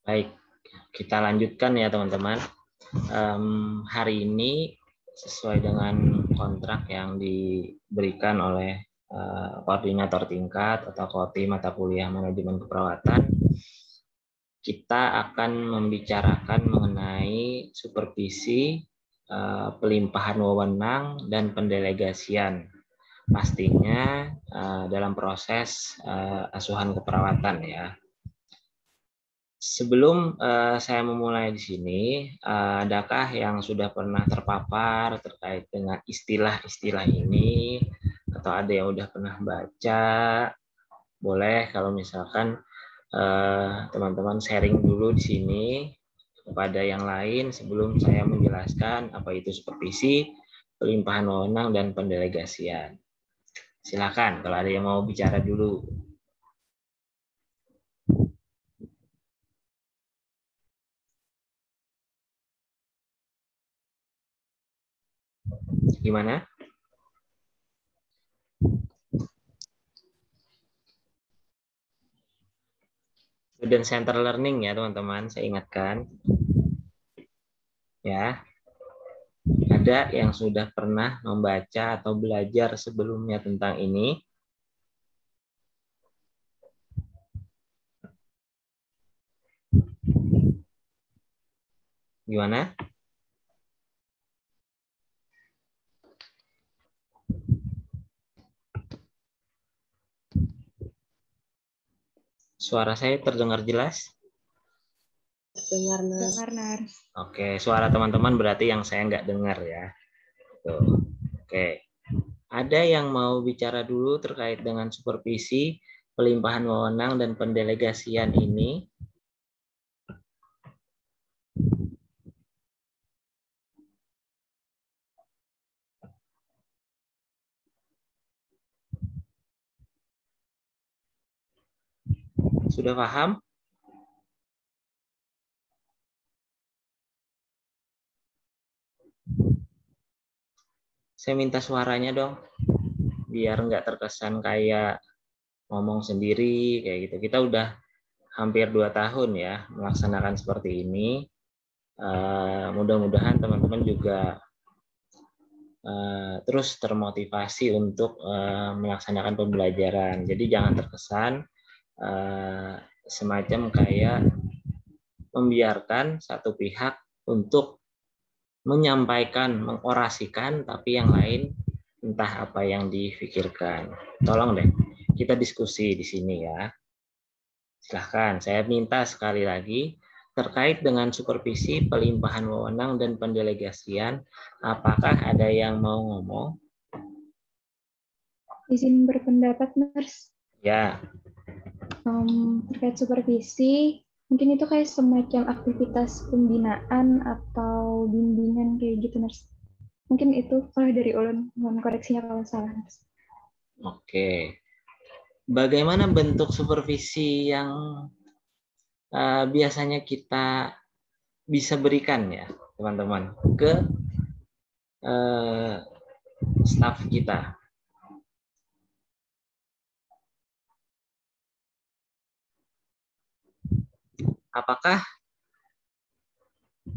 Baik, kita lanjutkan ya teman-teman. Hari ini sesuai dengan kontrak yang diberikan oleh koordinator tingkat atau koordinator mata kuliah manajemen keperawatan, kita akan membicarakan mengenai supervisi, pelimpahan wewenang, dan pendelegasian. Pastinya dalam proses asuhan keperawatan ya. Sebelum saya memulai di sini, adakah yang sudah pernah terpapar terkait dengan istilah-istilah ini, atau ada yang sudah pernah baca? Boleh kalau misalkan teman-teman sharing dulu di sini kepada yang lain sebelum saya menjelaskan apa itu supervisi, pelimpahan wewenang, dan pendelegasian. Silakan kalau ada yang mau bicara dulu. Gimana? Student Center Learning ya teman-teman, saya ingatkan. Ya, ada yang sudah pernah membaca atau belajar sebelumnya tentang ini? Gimana? Suara saya terdengar jelas? Dengar, Nars. Oke, suara teman-teman berarti yang saya nggak dengar ya. Tuh. Oke. Ada yang mau bicara dulu terkait dengan supervisi, pelimpahan wewenang, dan pendelegasian ini? Sudah paham? Saya minta suaranya dong, biar nggak terkesan kayak ngomong sendiri kayak gitu. Kita udah hampir 2 tahun ya melaksanakan seperti ini. Mudah-mudahan teman-teman juga terus termotivasi untuk melaksanakan pembelajaran. Jadi jangan terkesan semacam kayak membiarkan satu pihak untuk menyampaikan, mengorasikan, tapi yang lain entah apa yang difikirkan. Tolong deh, kita diskusi di sini ya. Silahkan, saya minta sekali lagi terkait dengan supervisi, pelimpahan wewenang, dan pendelegasian, apakah ada yang mau ngomong? Izin berpendapat, Nars. Ya. Terkait supervisi, mungkin itu kayak semacam aktivitas pembinaan atau bimbingan kayak gitu, Nars. Mungkin itu kalau dari ulun, mohon koreksinya kalau salah, Nars. Oke. Bagaimana bentuk supervisi yang biasanya kita bisa berikan ya, teman-teman, ke staf kita? Apakah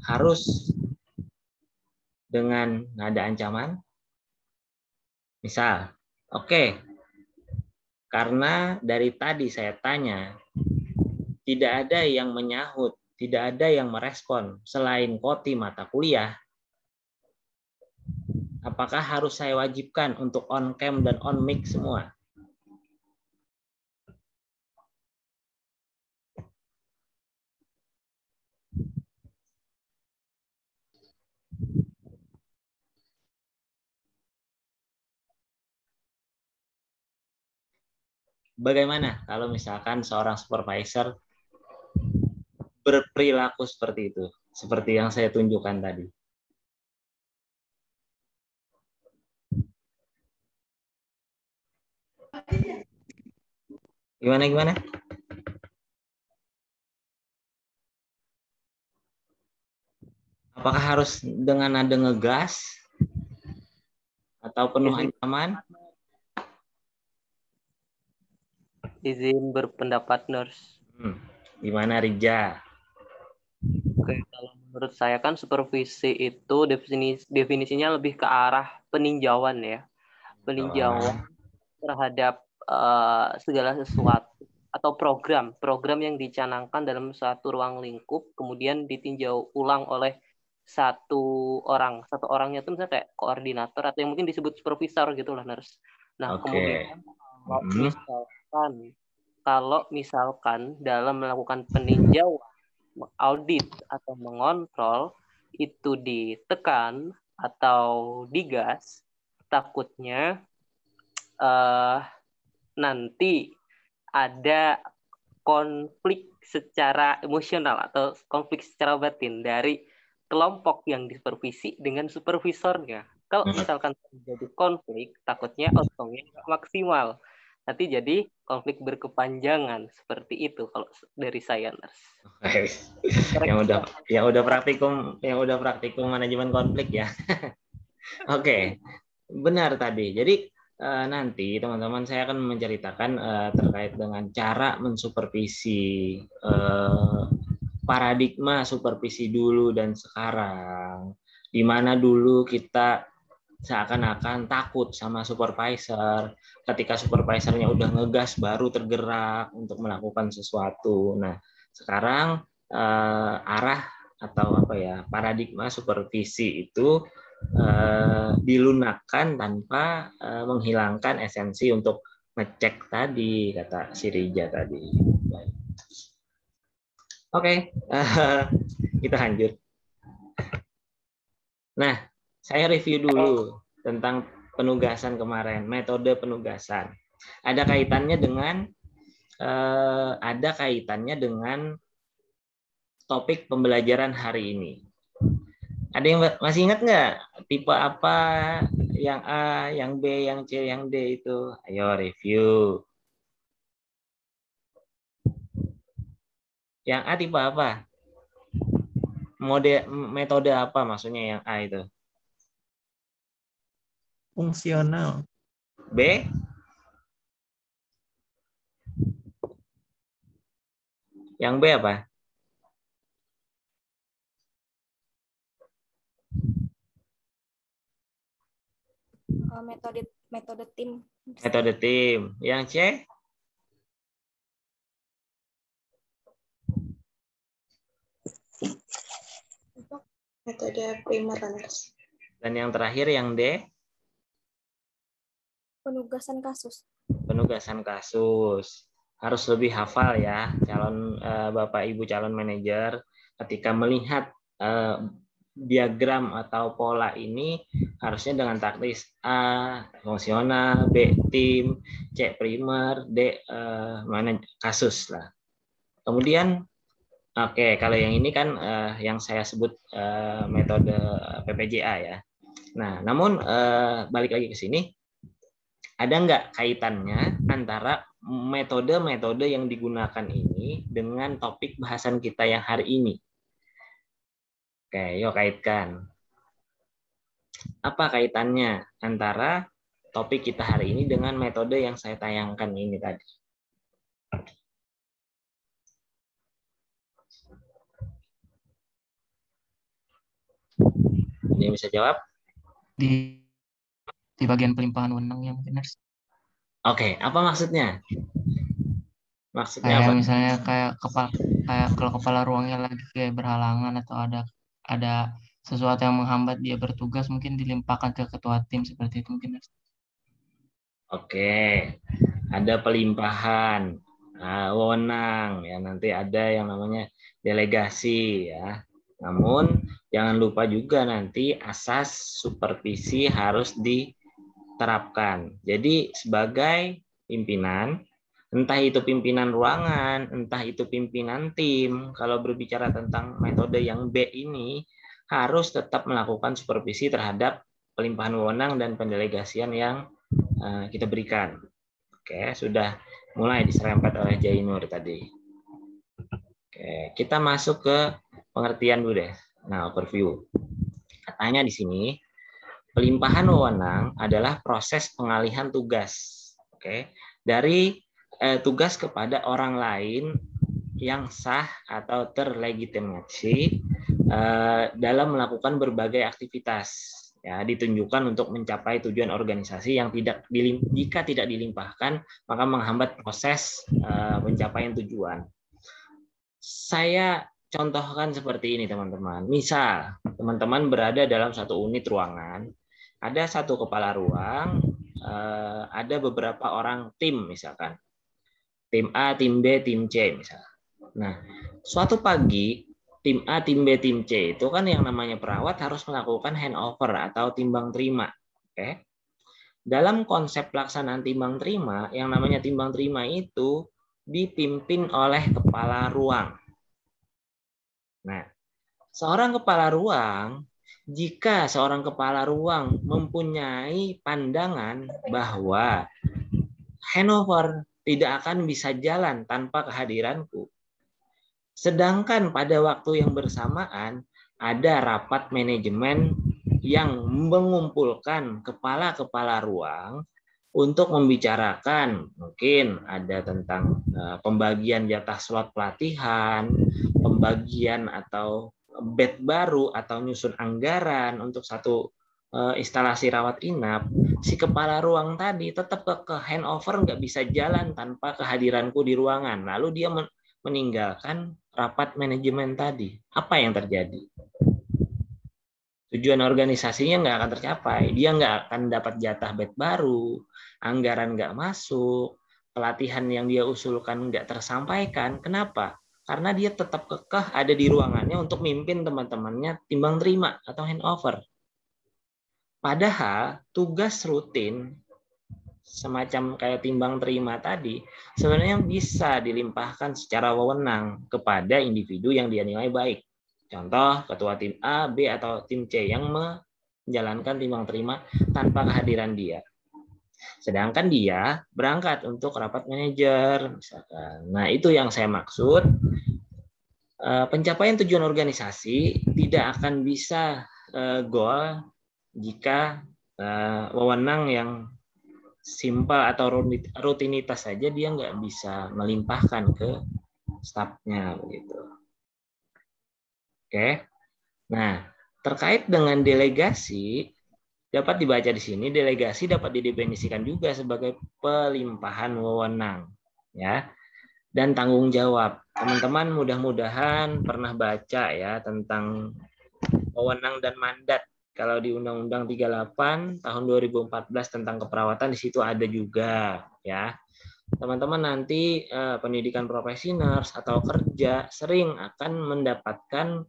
harus dengan nada ancaman? Misal, oke, karena dari tadi saya tanya, tidak ada yang menyahut, tidak ada yang merespon selain koti mata kuliah. Apakah harus saya wajibkan untuk on cam dan on mic semua? Bagaimana kalau misalkan seorang supervisor berperilaku seperti itu, seperti yang saya tunjukkan tadi? Gimana? Apakah harus dengan nada ngegas atau penuh ancaman? Izin berpendapat, Nurs. Gimana, Rija? Oke, kalau menurut saya kan supervisi itu definisinya lebih ke arah peninjauan ya. Peninjauan terhadap segala sesuatu atau program yang dicanangkan dalam suatu ruang lingkup, kemudian ditinjau ulang oleh satu orangnya itu misalnya kayak koordinator atau yang mungkin disebut supervisor gitulah, Nurse. Nah, kemudian kalau misalkan dalam melakukan peninjauan, audit atau mengontrol itu ditekan atau digas, takutnya nanti ada konflik secara emosional atau konflik secara batin dari kelompok yang disupervisi dengan supervisornya. Kalau misalkan terjadi konflik, takutnya outcome-nya nggak maksimal. Nanti jadi konflik berkepanjangan seperti itu kalau dari saya, Nurse. yang udah praktikum manajemen konflik ya. Oke. Benar tadi. Jadi nanti teman-teman saya akan menceritakan terkait dengan cara mensupervisi, paradigma supervisi dulu dan sekarang. Di mana dulu kita seakan-akan takut sama supervisor, ketika supervisornya udah ngegas baru tergerak untuk melakukan sesuatu. Nah, sekarang arah atau paradigma supervisi itu dilunakkan tanpa menghilangkan esensi untuk ngecek tadi, kata si Rija tadi. Oke, kita lanjut. Nah, saya review dulu tentang penugasan kemarin, metode penugasan. Ada kaitannya dengan topik pembelajaran hari ini. Ada yang masih ingat nggak tipe apa, yang A, yang B, yang C, yang D itu? Ayo review. Yang A tipe apa? Metode apa maksudnya yang A itu? Fungsional. B? Yang B apa? Metode tim. Metode tim. Yang C? Metode primer. Dan yang terakhir yang D? Penugasan kasus. Penugasan kasus. Harus lebih hafal ya, calon Bapak Ibu calon manajer, ketika melihat diagram atau pola ini harusnya dengan taktis: A fungsional, B tim, C primer, D kasus lah. Kemudian kalau yang ini kan yang saya sebut metode PPJA ya. Nah, namun balik lagi ke sini, ada nggak kaitannya antara metode-metode yang digunakan ini dengan topik bahasan kita yang hari ini? Oke, yuk kaitkan. Apa kaitannya antara topik kita hari ini dengan metode yang saya tayangkan ini tadi? Ada yang bisa jawab? Di bagian pelimpahan wewenangnya mungkin. Oke, apa maksudnya? Maksudnya apa? Misalnya kayak kalau kepala ruangnya lagi kayak berhalangan atau ada sesuatu yang menghambat dia bertugas, mungkin dilimpahkan ke ketua tim seperti itu mungkin. Oke, ada pelimpahan wewenang ya, nanti ada yang namanya delegasi ya. Namun jangan lupa juga nanti asas supervisi harus diterapkan. Jadi sebagai pimpinan, entah itu pimpinan ruangan, entah itu pimpinan tim, kalau berbicara tentang metode yang B ini, harus tetap melakukan supervisi terhadap pelimpahan wewenang dan pendelegasian yang kita berikan. Oke, sudah mulai diserempet oleh Jainur tadi. Oke, kita masuk ke pengertian dulu deh. Nah, overview. Katanya di sini, pelimpahan wewenang adalah proses pengalihan tugas. Oke, dari tugas kepada orang lain yang sah atau terlegitimasi dalam melakukan berbagai aktivitas. Ya, ditunjukkan untuk mencapai tujuan organisasi yang jika tidak dilimpahkan maka menghambat proses pencapaian tujuan. Saya contohkan seperti ini teman-teman. Misal teman-teman berada dalam satu unit ruangan, ada satu kepala ruang, ada beberapa orang tim misalkan, tim A, tim B, tim C misalnya. Nah, suatu pagi tim A, tim B, tim C itu kan yang namanya perawat harus melakukan handover atau timbang terima. Oke. Dalam konsep pelaksanaan timbang terima, yang namanya timbang terima itu dipimpin oleh kepala ruang. Nah, jika seorang kepala ruang mempunyai pandangan bahwa handover tidak akan bisa jalan tanpa kehadiranku, sedangkan pada waktu yang bersamaan ada rapat manajemen yang mengumpulkan kepala-kepala ruang untuk membicarakan, mungkin ada tentang pembagian jatah slot pelatihan, pembagian atau bed baru atau nyusun anggaran untuk satu instalasi rawat inap. Si kepala ruang tadi tetap ke handover nggak bisa jalan tanpa kehadiranku di ruangan. Lalu dia meninggalkan rapat manajemen tadi. Apa yang terjadi? Tujuan organisasinya nggak akan tercapai. Dia nggak akan dapat jatah bed baru, anggaran nggak masuk, pelatihan yang dia usulkan nggak tersampaikan. Kenapa? Karena dia tetap kekeh ada di ruangannya untuk mimpin teman-temannya timbang terima atau handover. Padahal tugas rutin semacam kayak timbang terima tadi sebenarnya bisa dilimpahkan secara wewenang kepada individu yang dia nilai baik. Contoh, ketua tim A, B, atau tim C yang menjalankan timbang terima tanpa kehadiran dia. Sedangkan dia berangkat untuk rapat manajer, misalkan. Nah, itu yang saya maksud. Pencapaian tujuan organisasi tidak akan bisa goal jika wewenang yang simpel atau rutinitas saja dia nggak bisa melimpahkan ke stafnya begitu. Oke. Nah, terkait dengan delegasi dapat dibaca di sini, delegasi dapat didefinisikan juga sebagai pelimpahan wewenang, ya, dan tanggung jawab. Teman-teman mudah-mudahan pernah baca ya tentang wewenang dan mandat. Kalau di Undang-Undang 38 tahun 2014 tentang keperawatan di situ ada juga, ya. Teman-teman nanti pendidikan profesi nurse atau kerja sering akan mendapatkan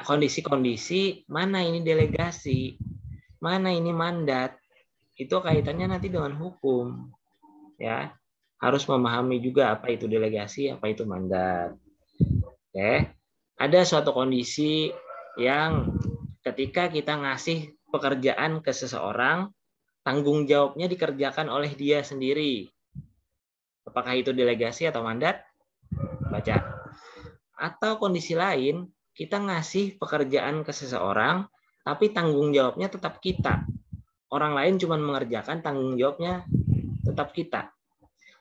kondisi-kondisi mana ini delegasi, mana ini mandat, itu kaitannya nanti dengan hukum, ya. Harus memahami juga apa itu delegasi, apa itu mandat. Oke. Ada suatu kondisi yang ketika kita ngasih pekerjaan ke seseorang, tanggung jawabnya dikerjakan oleh dia sendiri. Apakah itu delegasi atau mandat? Baca. Atau kondisi lain, kita ngasih pekerjaan ke seseorang, tapi tanggung jawabnya tetap kita. Orang lain cuma mengerjakan, tanggung jawabnya tetap kita.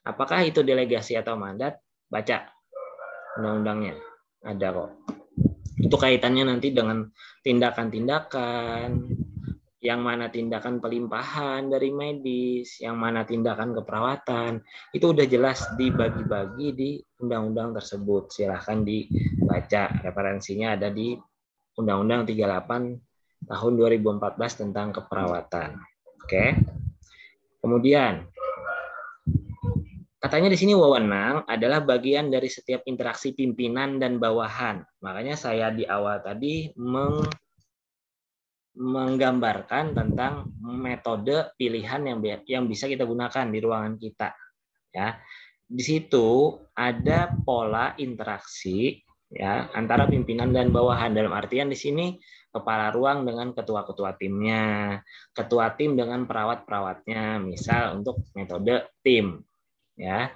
Apakah itu delegasi atau mandat? Baca undang-undangnya. Ada kok. Itu kaitannya nanti dengan tindakan-tindakan, yang mana tindakan pelimpahan dari medis, yang mana tindakan keperawatan, itu udah jelas dibagi-bagi di undang-undang tersebut. Silahkan dibaca, referensinya ada di Undang-Undang 38 tahun 2014 tentang keperawatan. Oke. Kemudian katanya di sini wewenang adalah bagian dari setiap interaksi pimpinan dan bawahan. Makanya saya di awal tadi menggambarkan tentang metode pilihan yang bisa kita gunakan di ruangan kita, ya. Di situ ada pola interaksi, ya, antara pimpinan dan bawahan. Dalam artian di sini kepala ruang dengan ketua-ketua timnya, ketua tim dengan perawat-perawatnya, misal untuk metode tim, ya.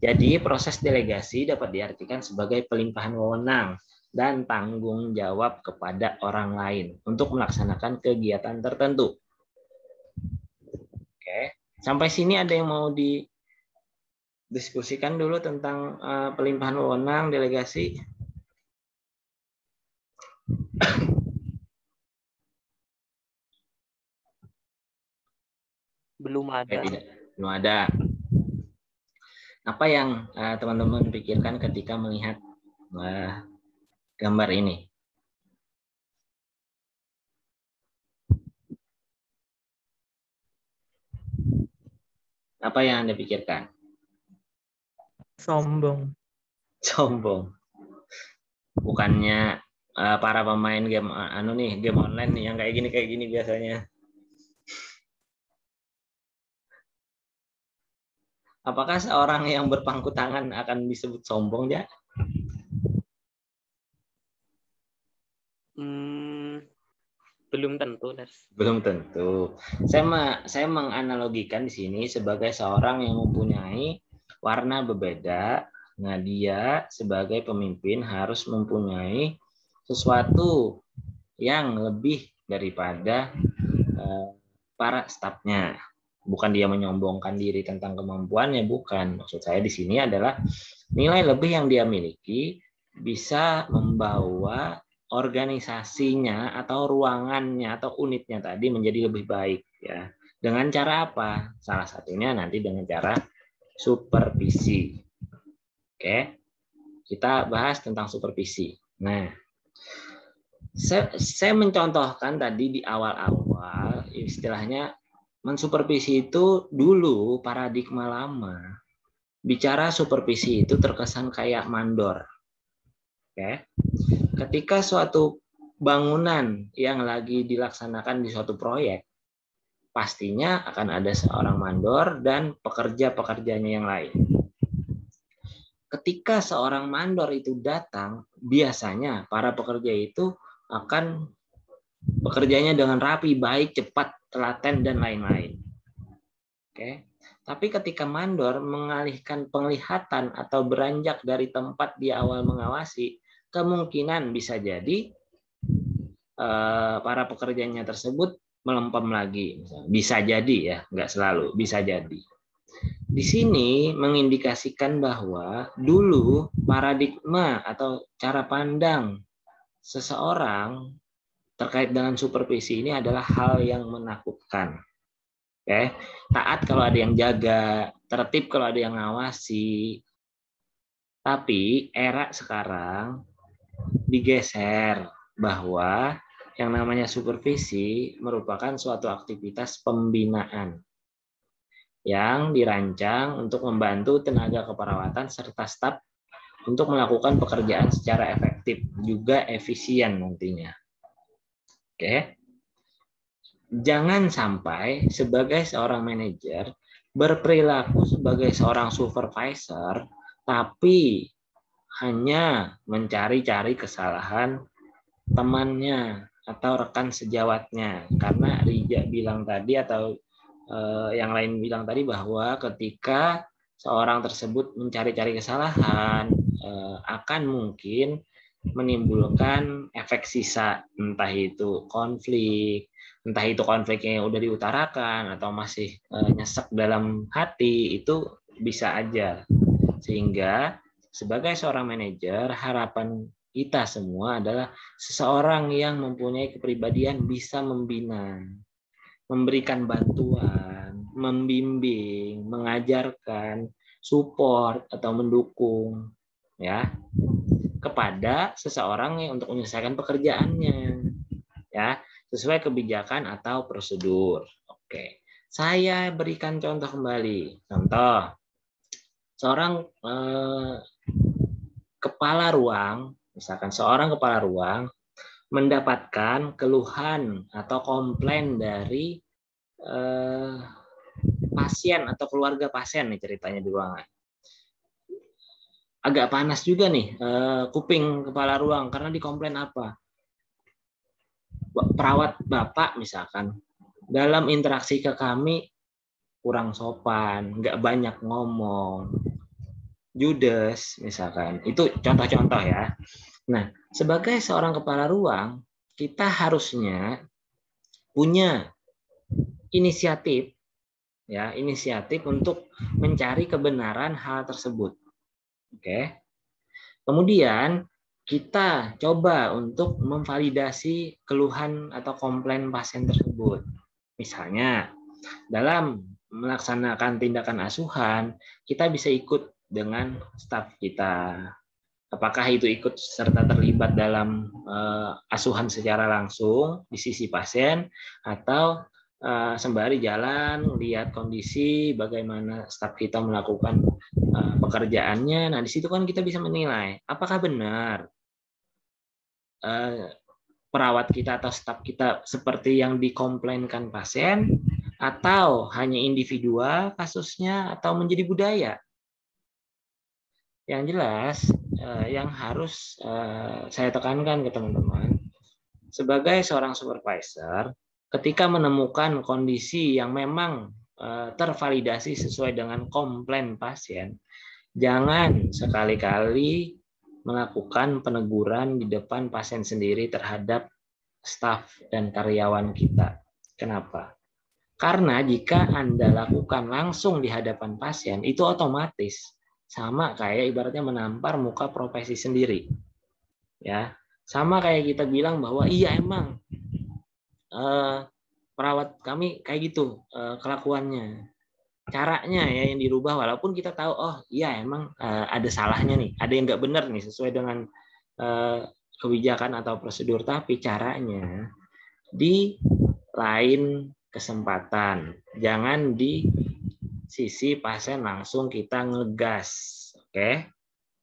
Jadi proses delegasi dapat diartikan sebagai pelimpahan wewenang dan tanggung jawab kepada orang lain untuk melaksanakan kegiatan tertentu. Oke, sampai sini ada yang mau didiskusikan dulu tentang pelimpahan wewenang delegasi? Belum ada. Tidak, belum ada. Apa yang teman-teman pikirkan ketika melihat gambar ini? Apa yang Anda pikirkan? Sombong. Sombong. Bukannya para pemain game game online nih yang kayak gini biasanya. Apakah seorang yang berpangku tangan akan disebut sombong, ya? Belum tentu, Nes. Belum tentu. Saya menganalogikan di sini sebagai seorang yang mempunyai warna berbeda. Nah, dia sebagai pemimpin harus mempunyai sesuatu yang lebih daripada para stafnya. Bukan dia menyombongkan diri tentang kemampuannya, bukan. Maksud saya di sini adalah nilai lebih yang dia miliki bisa membawa organisasinya atau ruangannya atau unitnya tadi menjadi lebih baik, ya. Dengan cara apa? Salah satunya nanti dengan cara supervisi. Oke. Kita bahas tentang supervisi. Nah, saya mencontohkan tadi di awal-awal istilahnya mensupervisi itu dulu paradigma lama. Bicara supervisi itu terkesan kayak mandor. Oke. Ketika suatu bangunan yang lagi dilaksanakan di suatu proyek, pastinya akan ada seorang mandor dan pekerja-pekerjanya yang lain. Ketika seorang mandor itu datang, biasanya para pekerja itu akan bekerjanya dengan rapi, baik, cepat, telaten, dan lain-lain. Oke. Tapi ketika mandor mengalihkan penglihatan atau beranjak dari tempat dia awal mengawasi, kemungkinan bisa jadi para pekerjanya tersebut melempem lagi. Bisa jadi ya, nggak selalu, bisa jadi. Di sini mengindikasikan bahwa dulu paradigma atau cara pandang seseorang terkait dengan supervisi ini adalah hal yang menakutkan. Oke, taat kalau ada yang jaga, tertib kalau ada yang ngawasi. Tapi era sekarang digeser bahwa yang namanya supervisi merupakan suatu aktivitas pembinaan yang dirancang untuk membantu tenaga keperawatan serta staf untuk melakukan pekerjaan secara efektif juga efisien nantinya. Oke. Jangan sampai sebagai seorang manajer berperilaku sebagai seorang supervisor tapi hanya mencari-cari kesalahan temannya atau rekan sejawatnya. Karena Rija bilang tadi atau yang lain bilang tadi bahwa ketika seorang tersebut mencari-cari kesalahan akan mungkin menimbulkan efek sisa, entah itu konflik, entah itu konfliknya yang udah diutarakan atau masih nyesek dalam hati, itu bisa aja. Sehingga sebagai seorang manajer, harapan kita semua adalah seseorang yang mempunyai kepribadian bisa membina, memberikan bantuan, membimbing, mengajarkan, support atau mendukung, ya, kepada seseorang yang untuk menyelesaikan pekerjaannya, ya, sesuai kebijakan atau prosedur. Oke, saya berikan contoh kembali. Contoh, seorang kepala ruang, misalkan seorang kepala ruang mendapatkan keluhan atau komplain dari pasien atau keluarga pasien nih ceritanya di ruangan. Agak panas juga nih kuping kepala ruang karena dikomplain apa? Perawat Bapak misalkan dalam interaksi ke kami kurang sopan, nggak banyak ngomong, judes misalkan. Itu contoh-contoh ya. Nah, sebagai seorang kepala ruang, kita harusnya punya inisiatif, ya, inisiatif untuk mencari kebenaran hal tersebut. Oke. Kemudian kita coba untuk memvalidasi keluhan atau komplain pasien tersebut. Misalnya, dalam melaksanakan tindakan asuhan, kita bisa ikut dengan staf kita. Apakah itu ikut serta terlibat dalam asuhan secara langsung di sisi pasien, atau sembari jalan lihat kondisi bagaimana staf kita melakukan pekerjaannya. Nah, di situ kan kita bisa menilai apakah benar perawat kita atau staf kita seperti yang dikomplainkan pasien, atau hanya individual kasusnya, atau menjadi budaya. Yang jelas, yang harus saya tekankan ke teman-teman, sebagai seorang supervisor, ketika menemukan kondisi yang memang tervalidasi sesuai dengan komplain pasien, jangan sekali-kali melakukan peneguran di depan pasien sendiri terhadap staf dan karyawan kita. Kenapa? Karena jika Anda lakukan langsung di hadapan pasien, itu otomatis sama kayak ibaratnya menampar muka profesi sendiri. Ya, sama kayak kita bilang bahwa iya emang perawat kami kayak gitu kelakuannya. Caranya ya yang dirubah, walaupun kita tahu oh iya emang ada salahnya nih, ada yang nggak benar nih sesuai dengan kebijakan atau prosedur, tapi caranya di lain kesempatan, jangan di sisi pasien langsung kita ngegas. Oke,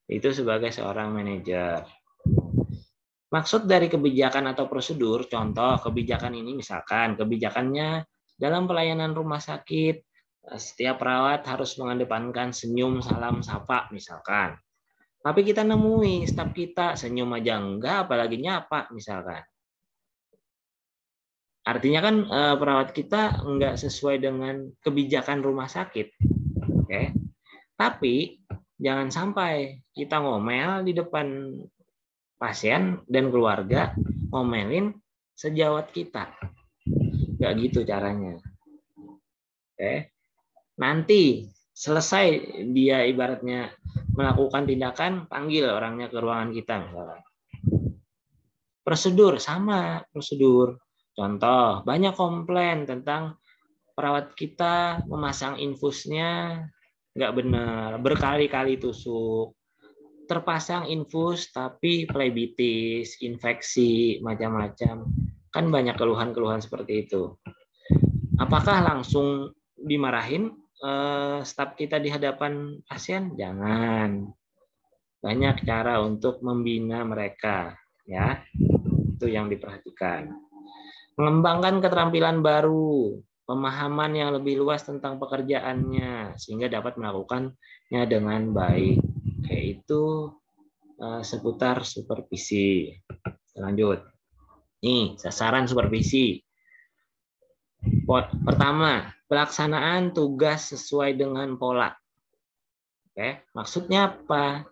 itu sebagai seorang manajer. Maksud dari kebijakan atau prosedur, contoh kebijakan ini misalkan kebijakannya dalam pelayanan rumah sakit, setiap perawat harus mengedepankan senyum, salam, sapa misalkan. Tapi kita nemui staf kita senyum aja enggak, apalagi nyapa misalkan. Artinya kan perawat kita enggak sesuai dengan kebijakan rumah sakit. Oke. Tapi jangan sampai kita ngomel di depan pasien dan keluarga, ngomelin sejawat kita. Enggak gitu caranya. Oke. Nanti selesai dia ibaratnya melakukan tindakan, panggil orangnya ke ruangan kita misalkan. Prosedur sama, prosedur. Contoh, banyak komplain tentang perawat kita memasang infusnya nggak benar, berkali-kali tusuk, terpasang infus tapi plebitis, infeksi, macam-macam. Kan banyak keluhan-keluhan seperti itu. Apakah langsung dimarahin staf kita di hadapan pasien? Jangan. Banyak cara untuk membina mereka, ya. Itu yang diperhatikan. Mengembangkan keterampilan baru, pemahaman yang lebih luas tentang pekerjaannya sehingga dapat melakukannya dengan baik. Kayak itu seputar supervisi. Lanjut. Nih, sasaran supervisi. Pertama, pelaksanaan tugas sesuai dengan pola. Oke, maksudnya apa?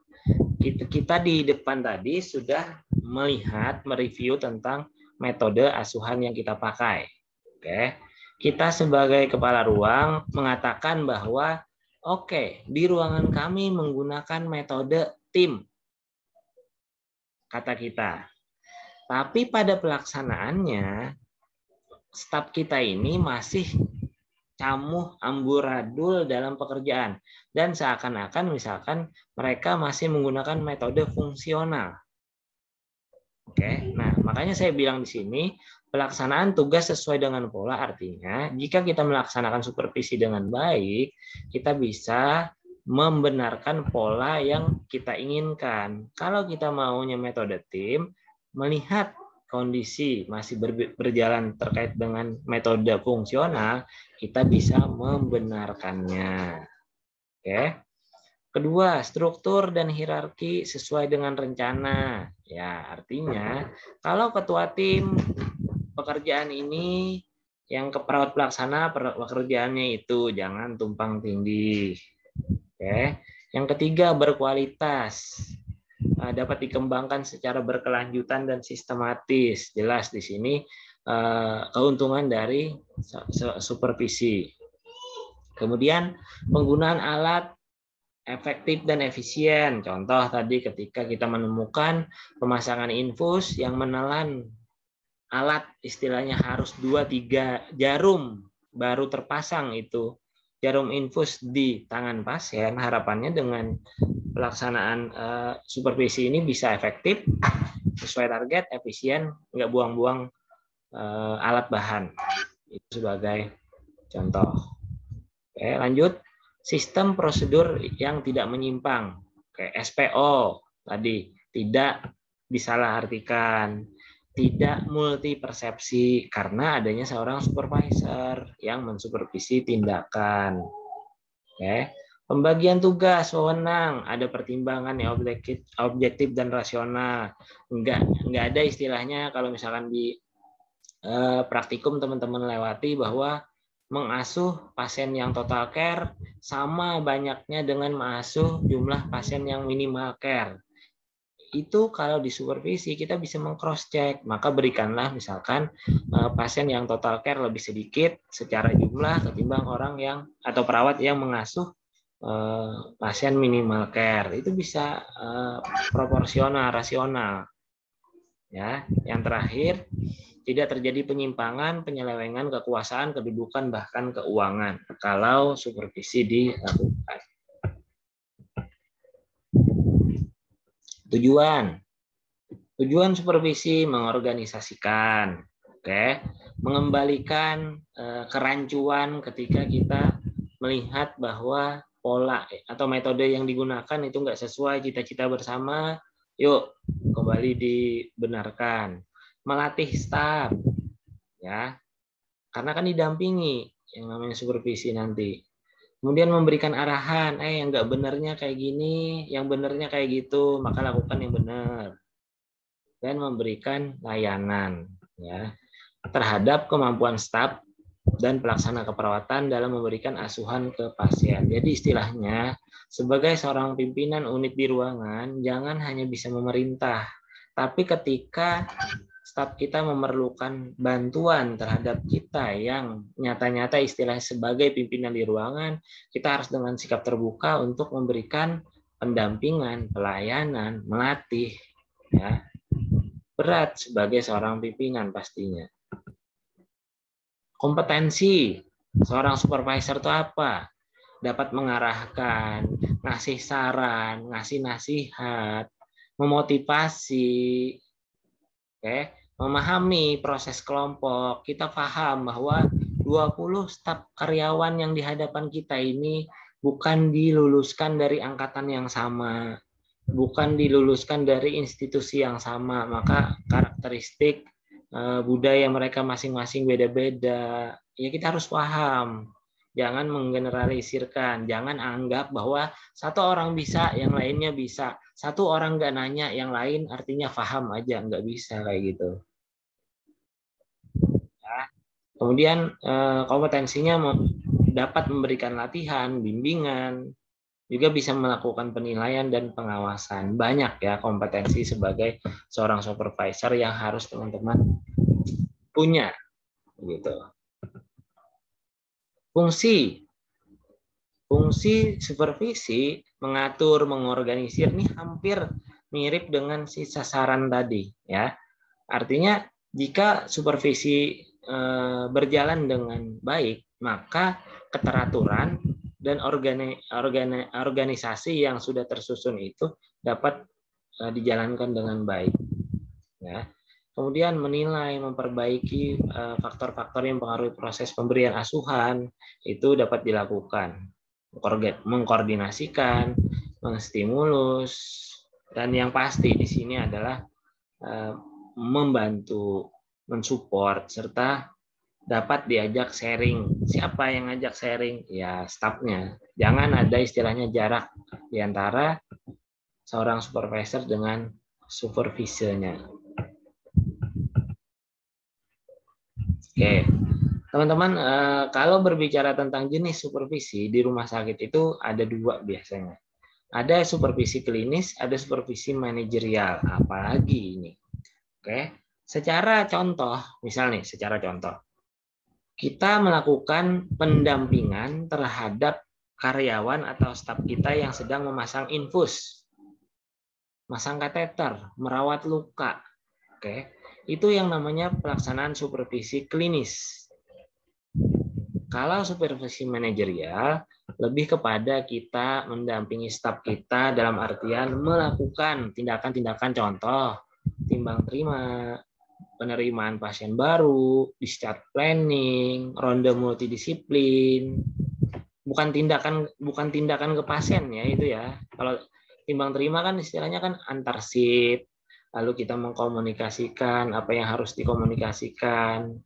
Kita di depan tadi sudah melihat, mereview tentang metode asuhan yang kita pakai. Oke, kita sebagai kepala ruang mengatakan bahwa oke, di ruangan kami menggunakan metode tim, kata kita. Tapi pada pelaksanaannya, staf kita ini masih camuh amburadul dalam pekerjaan dan seakan-akan misalkan mereka masih menggunakan metode fungsional. Oke, nah makanya saya bilang di sini pelaksanaan tugas sesuai dengan pola, artinya jika kita melaksanakan supervisi dengan baik, kita bisa membenarkan pola yang kita inginkan. Kalau kita maunya metode tim, melihat kondisi masih berjalan terkait dengan metode fungsional, kita bisa membenarkannya. Oke. Kedua, struktur dan hierarki sesuai dengan rencana. Ya, artinya kalau ketua tim pekerjaan ini yang ke perawat pelaksana pekerjaannya itu jangan tumpang tindih. Oke. Yang ketiga, berkualitas. Dapat dikembangkan secara berkelanjutan dan sistematis. Jelas di sini keuntungan dari supervisi. Kemudian penggunaan alat efektif dan efisien. Contoh tadi ketika kita menemukan pemasangan infus yang menelan alat, istilahnya harus 2-3 jarum baru terpasang itu jarum infus di tangan pasien. Harapannya dengan pelaksanaan supervisi ini bisa efektif, sesuai target, efisien, nggak buang-buang alat bahan. Itu sebagai contoh. Oke, lanjut. Sistem prosedur yang tidak menyimpang. Oke, SPO tadi tidak disalahartikan, tidak multi persepsi karena adanya seorang supervisor yang mensupervisi tindakan. Oke. Pembagian tugas, wewenang, ada pertimbangan yang objektif dan rasional. Enggak ada istilahnya kalau misalkan di praktikum teman-teman lewati bahwa mengasuh pasien yang total care sama banyaknya dengan mengasuh jumlah pasien yang minimal care. Itu kalau di supervisi kita bisa meng-cross check, maka berikanlah misalkan pasien yang total care lebih sedikit secara jumlah ketimbang orang yang atau perawat yang mengasuh pasien minimal care. Itu bisa proporsional, rasional. Ya, yang terakhir, tidak terjadi penyimpangan, penyelewengan kekuasaan, kedudukan, bahkan keuangan kalau supervisi dilakukan. Tujuan supervisi mengorganisasikan, mengembalikan kerancuan ketika kita melihat bahwa pola atau metode yang digunakan itu nggak sesuai cita-cita bersama, yuk kembali dibenarkan. Melatih staf, ya, karena kan didampingi yang namanya supervisi nanti. Kemudian memberikan arahan, yang nggak benernya kayak gini, yang benernya kayak gitu, maka lakukan yang benar. Dan memberikan layanan, ya, terhadap kemampuan staf dan pelaksana keperawatan dalam memberikan asuhan ke pasien. Jadi istilahnya, sebagai seorang pimpinan unit di ruangan, jangan hanya bisa memerintah, tapi ketika staf kita memerlukan bantuan terhadap kita yang nyata-nyata istilahnya sebagai pimpinan di ruangan, kita harus dengan sikap terbuka untuk memberikan pendampingan, pelayanan, melatih. Ya. Berat sebagai seorang pimpinan pastinya. Kompetensi seorang supervisor itu apa? Dapat mengarahkan, ngasih saran, ngasih nasihat, memotivasi, memahami proses kelompok. Kita paham bahwa 20 staf karyawan yang di hadapan kita ini bukan diluluskan dari angkatan yang sama, bukan diluluskan dari institusi yang sama, maka karakteristik budaya mereka masing-masing beda-beda. Ya kita harus paham. Jangan menggeneralisirkan, jangan anggap bahwa satu orang bisa, yang lainnya bisa. Satu orang nggak nanya, yang lain artinya paham aja, nggak bisa kayak gitu. Ya. Kemudian kompetensinya dapat memberikan latihan, bimbingan, juga bisa melakukan penilaian dan pengawasan. Banyak ya kompetensi sebagai seorang supervisor yang harus teman-teman punya, gitu. Fungsi supervisi mengatur, mengorganisir ini hampir mirip dengan si sasaran tadi, ya. Artinya jika supervisi berjalan dengan baik, maka keteraturan dan organisasi yang sudah tersusun itu dapat dijalankan dengan baik. Ya. Kemudian menilai, memperbaiki faktor-faktor yang mempengaruhi proses pemberian asuhan itu dapat dilakukan. Mengkoordinasikan, menstimulus, dan yang pasti di sini adalah membantu, mensupport, serta dapat diajak sharing. Siapa yang ngajak sharing? Ya, stafnya. Jangan ada istilahnya jarak di antara seorang supervisor dengan supervisornya. Oke, teman-teman, kalau berbicara tentang jenis supervisi di rumah sakit itu ada dua biasanya. Ada supervisi klinis, ada supervisi manajerial. Apalagi ini? Oke, secara contoh, misalnya secara contoh, kita melakukan pendampingan terhadap karyawan atau staf kita yang sedang memasang infus, masang kateter, merawat luka. Oke, itu yang namanya pelaksanaan supervisi klinis. Kalau supervisi manajerial lebih kepada kita mendampingi staf kita dalam artian melakukan tindakan-tindakan contoh, timbang terima, penerimaan pasien baru, discharge planning, ronde multidisiplin. Bukan tindakan ke pasien ya itu ya. Kalau timbang terima kan istilahnya kan antar shift, lalu kita mengkomunikasikan apa yang harus dikomunikasikan.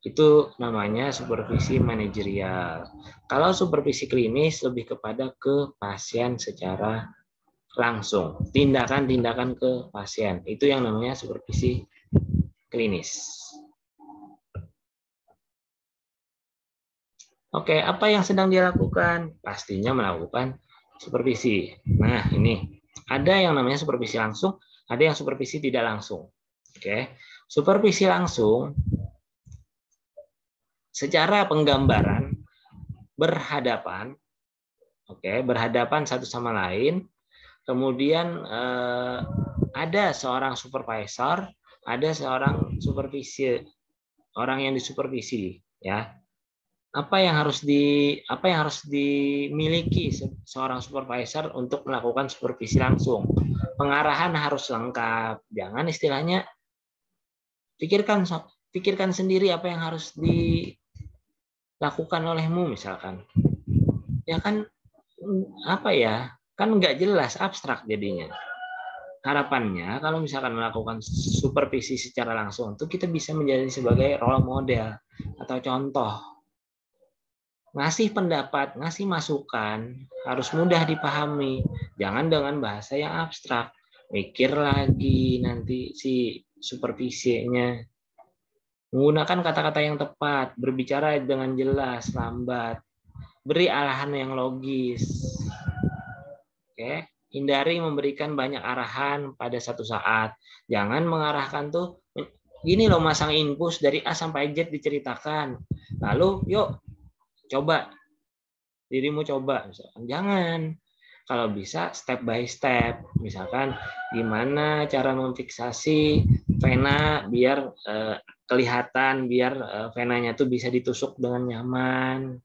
Itu namanya supervisi manajerial. Kalau supervisi klinis lebih kepada ke pasien secara langsung, tindakan-tindakan ke pasien. Itu yang namanya supervisi klinis. Oke, apa yang sedang dia lakukan? Pastinya melakukan supervisi. Nah, ini ada yang namanya supervisi langsung, ada yang supervisi tidak langsung. Oke, supervisi langsung secara penggambaran berhadapan, berhadapan satu sama lain. Kemudian ada seorang supervisor, ada seorang supervisi, orang yang disupervisi, ya. Apa yang harus dimiliki seorang supervisor untuk melakukan supervisi langsung? Pengarahan harus lengkap. Jangan istilahnya pikirkan sendiri apa yang harus dilakukan olehmu misalkan. Ya kan kan nggak jelas, abstrak jadinya. Harapannya kalau misalkan melakukan supervisi secara langsung itu kita bisa menjadi sebagai role model atau contoh. Ngasih pendapat, ngasih masukan harus mudah dipahami. Jangan dengan bahasa yang abstrak. Mikir lagi nanti si supervisinya. Menggunakan kata-kata yang tepat, berbicara dengan jelas, lambat. Beri arahan yang logis. Oke, hindari memberikan banyak arahan pada satu saat. Jangan mengarahkan tuh, gini loh masang infus dari A sampai Z diceritakan. Lalu yuk coba, dirimu coba, misalkan. Jangan. Kalau bisa step by step, misalkan gimana cara memfiksasi vena biar kelihatan, biar venanya tuh bisa ditusuk dengan nyaman.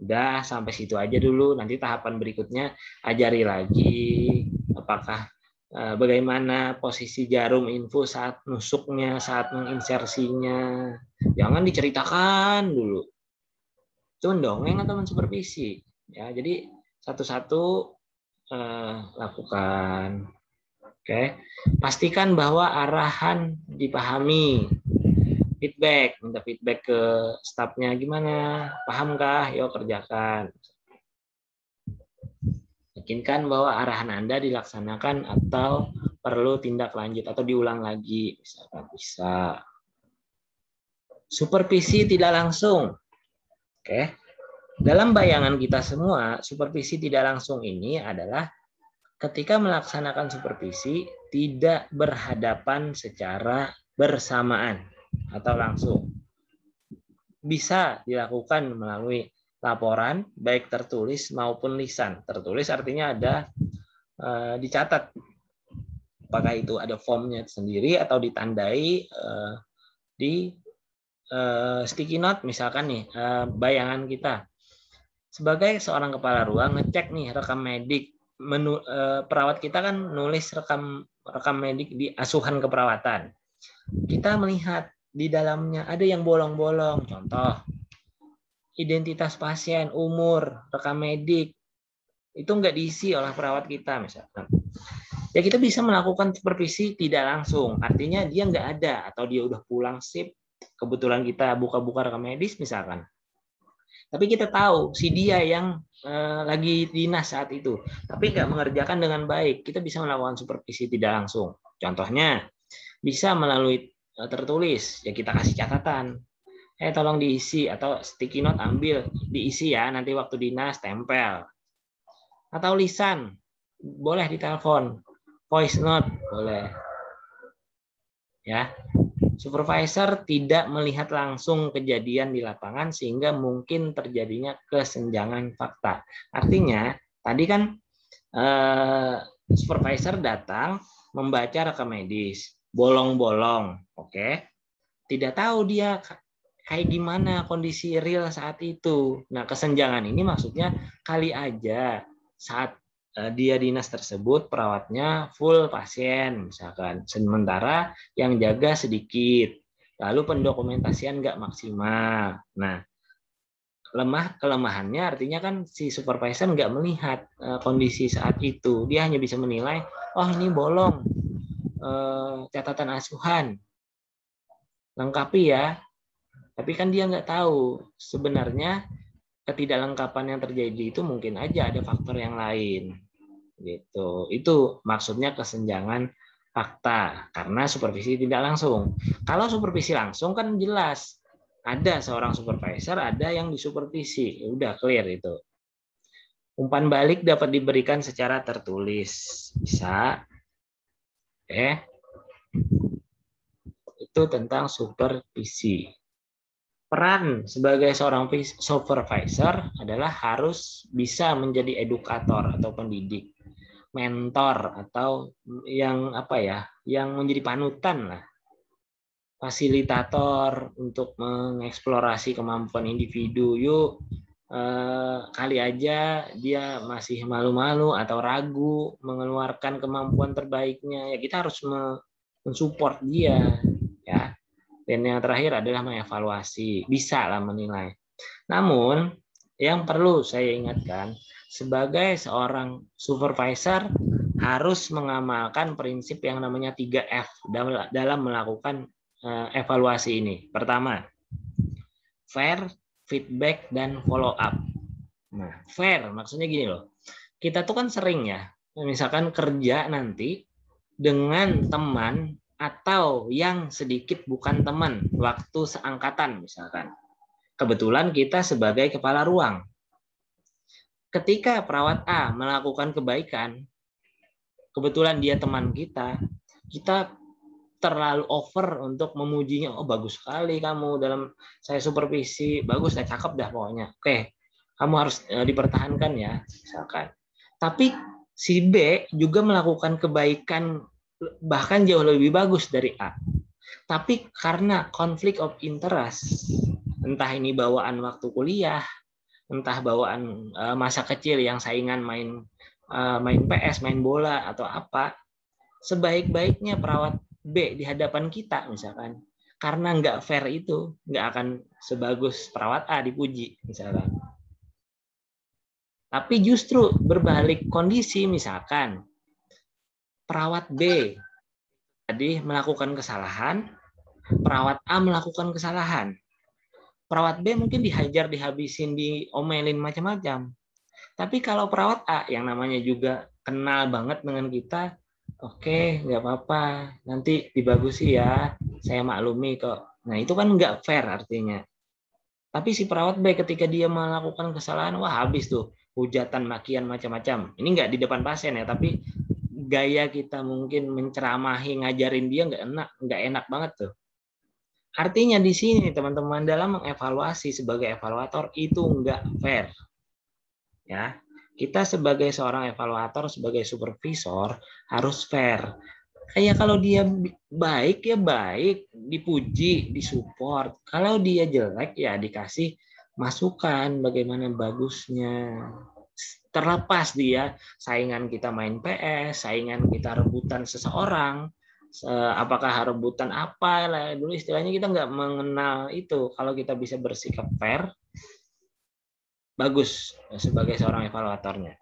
Udah sampai situ aja dulu, nanti tahapan berikutnya ajari lagi apakah bagaimana posisi jarum infus saat nusuknya, saat menginsersinya. Jangan diceritakan dulu. Itu mendongeng atau mensupervisi, ya. Jadi satu-satu lakukan. Oke, pastikan bahwa arahan dipahami. Feedback, minta feedback ke stafnya, gimana, pahamkah, yuk kerjakan. Yakinkan bahwa arahan Anda dilaksanakan atau perlu tindak lanjut atau diulang lagi, misalkan bisa. Supervisi tidak langsung. Oke, dalam bayangan kita semua, supervisi tidak langsung ini adalah ketika melaksanakan supervisi tidak berhadapan secara bersamaan atau langsung. Bisa dilakukan melalui laporan, baik tertulis maupun lisan. Tertulis artinya ada dicatat. Apakah itu ada formnya sendiri atau ditandai di sticky note misalkan nih, bayangan kita sebagai seorang kepala ruang ngecek nih rekam medik, perawat kita kan nulis rekam medik di asuhan keperawatan. Kita melihat di dalamnya ada yang bolong-bolong, contoh identitas pasien, umur, rekam medik itu nggak diisi oleh perawat kita misalkan. Ya kita bisa melakukan supervisi tidak langsung, artinya dia nggak ada atau dia udah pulang shift. Kebetulan kita buka-buka rekam medis misalkan. Tapi kita tahu si dia yang lagi dinas saat itu, tapi nggak mengerjakan dengan baik. Kita bisa melakukan supervisi tidak langsung. Contohnya bisa melalui tertulis, ya kita kasih catatan. Tolong diisi atau sticky note ambil, diisi ya nanti waktu dinas tempel. Atau lisan, boleh ditelepon. Voice note boleh. Ya. Supervisor tidak melihat langsung kejadian di lapangan sehingga mungkin terjadinya kesenjangan fakta. Artinya, tadi kan supervisor datang membaca rekam medis, bolong-bolong, oke? Tidak tahu dia kayak gimana kondisi real saat itu. Nah, kesenjangan ini maksudnya kali aja saat dia dinas tersebut perawatnya full pasien misalkan, sementara yang jaga sedikit, lalu pendokumentasian nggak maksimal. Nah, kelemahannya artinya kan si supervisor nggak melihat kondisi saat itu, dia hanya bisa menilai, oh ini bolong, catatan asuhan, lengkapi ya. Tapi kan dia nggak tahu sebenarnya ketidaklengkapan yang terjadi itu mungkin aja ada faktor yang lain. Gitu. Itu maksudnya kesenjangan fakta karena supervisi tidak langsung. Kalau supervisi langsung kan jelas ada seorang supervisor, ada yang disupervisi. Udah clear itu. Umpan balik dapat diberikan secara tertulis. Bisa. Itu tentang supervisi. Peran sebagai seorang supervisor adalah harus bisa menjadi edukator atau pendidik, mentor atau yang yang menjadi panutan lah, fasilitator untuk mengeksplorasi kemampuan individu. Yuk, kali aja dia masih malu-malu atau ragu mengeluarkan kemampuan terbaiknya, ya kita harus mensupport dia, ya. Dan yang terakhir adalah mengevaluasi, bisa lah menilai. Namun, yang perlu saya ingatkan, sebagai seorang supervisor harus mengamalkan prinsip yang namanya 3F dalam melakukan evaluasi ini. Pertama, fair, feedback, dan follow up. Nah, fair maksudnya gini loh. Kita tuh kan sering ya, misalkan kerja nanti dengan teman atau yang sedikit bukan teman waktu seangkatan misalkan. Kebetulan kita sebagai kepala ruang. Ketika perawat A melakukan kebaikan, kebetulan dia teman kita, kita terlalu over untuk memujinya. Oh, bagus sekali kamu dalam saya supervisi, bagus, saya cakep dah pokoknya. Oke, kamu harus dipertahankan ya, misalkan. Tapi si B juga melakukan kebaikan bahkan jauh lebih bagus dari A. Tapi karena konflik of interest, entah ini bawaan waktu kuliah, entah bawaan masa kecil yang saingan main PS, main bola atau apa, sebaik-baiknya perawat B di hadapan kita misalkan, karena nggak fair itu nggak akan sebagus perawat A dipuji misalkan. Tapi justru berbalik kondisi, misalkan perawat B tadi melakukan kesalahan, perawat A melakukan kesalahan. Perawat B mungkin dihajar, dihabisin, diomelin macam-macam. Tapi kalau perawat A yang namanya juga kenal banget dengan kita, oke, nggak apa-apa, nanti dibagusi ya, saya maklumi kok. Nah, itu kan nggak fair artinya. Tapi si perawat B ketika dia melakukan kesalahan, wah habis tuh, hujatan, makian, macam-macam. Ini nggak di depan pasien ya, tapi gaya kita mungkin menceramahi, ngajarin dia nggak enak banget tuh. Artinya di sini teman-teman dalam mengevaluasi sebagai evaluator itu nggak fair. Ya, kita sebagai seorang evaluator, sebagai supervisor harus fair. Kayak kalau dia baik ya baik, dipuji, disupport. Kalau dia jelek ya dikasih masukan bagaimana bagusnya. Terlepas dia saingan kita main PS, saingan kita rebutan seseorang, apakah rebutan apa lah dulu istilahnya, kita nggak mengenal itu. Kalau kita bisa bersikap fair, bagus sebagai seorang evaluatornya.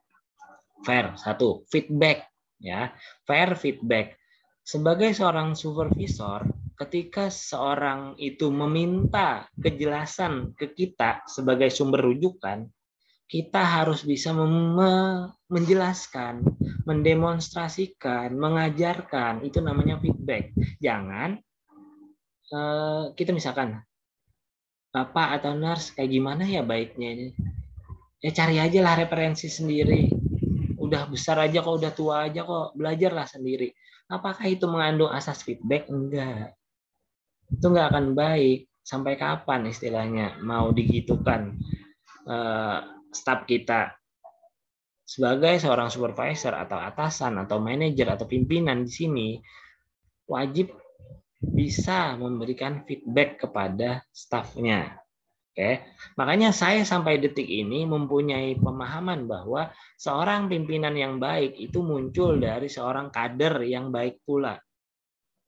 Fair, satu. Feedback, ya, fair feedback. Sebagai seorang supervisor, ketika seorang itu meminta kejelasan ke kita sebagai sumber rujukan, kita harus bisa menjelaskan, mendemonstrasikan, mengajarkan. Itu namanya feedback. Jangan kita misalkan, Bapak atau nurse kayak gimana ya baiknya ini? Ya cari aja lah referensi sendiri. Udah besar aja kok, udah tua aja kok, belajarlah sendiri. Apakah itu mengandung asas feedback? Enggak. itu nggak akan baik. Sampai kapan istilahnya mau digitukan staf kita sebagai seorang supervisor atau atasan atau manajer atau pimpinan di sini wajib bisa memberikan feedback kepada stafnya. Oke, makanya saya sampai detik ini mempunyai pemahaman bahwa seorang pimpinan yang baik itu muncul dari seorang kader yang baik pula.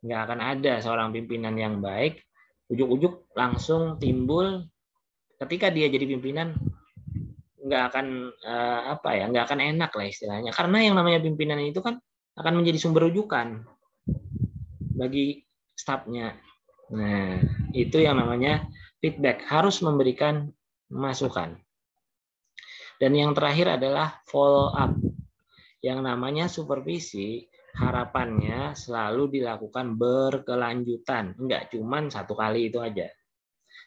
Nggak akan ada seorang pimpinan yang baik ujuk-ujuk langsung timbul ketika dia jadi pimpinan, nggak akan nggak akan enak lah istilahnya, karena yang namanya pimpinan itu kan akan menjadi sumber rujukan bagi stafnya. Nah, itu yang namanya feedback, harus memberikan masukan. Dan yang terakhir adalah follow up. Yang namanya supervisi harapannya selalu dilakukan berkelanjutan, enggak cuman satu kali itu aja.